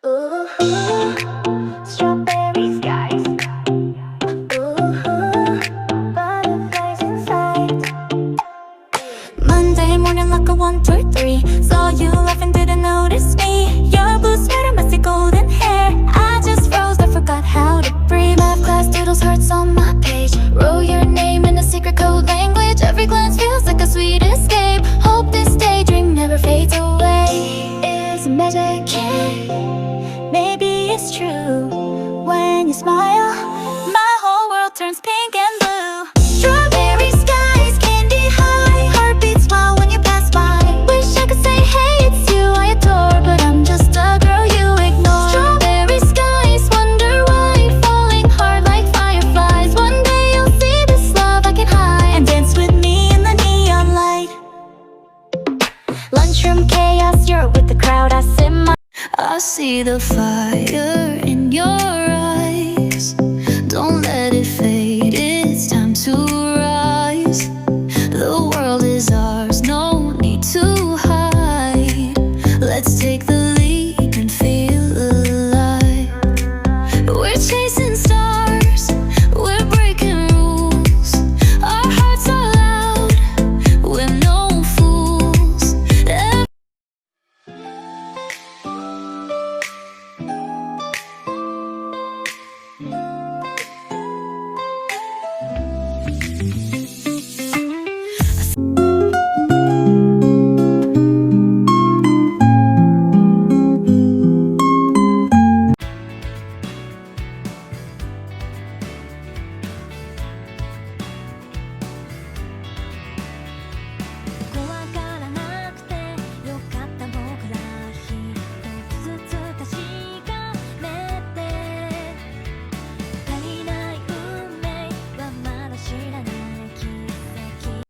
Strawberry skies. Butterflies inside. Monday morning like a 1, 2, 3. Saw you laughing, didn't notice me. Your blue sweater, messy golden hair. I just froze, I forgot how to breathe. Math class doodles hearts on my page. Wrote your name in a secret code language. Every glance feels like a sweet escape. Hope this daydream never fades away. Is it magic? Maybe it's true. When you smile, my whole world turns pink and blue. Strawberry skies, candy high, heartbeats wild when you pass by. Wish I could say, hey, it's you I adore, but I'm just a girl you ignore. Strawberry skies, wonder why, falling hard like fireflies. One day you'll see this love I can hide, and dance with me in the neon light. Lunchroom chaos, you're with the crowd, I see the fire in your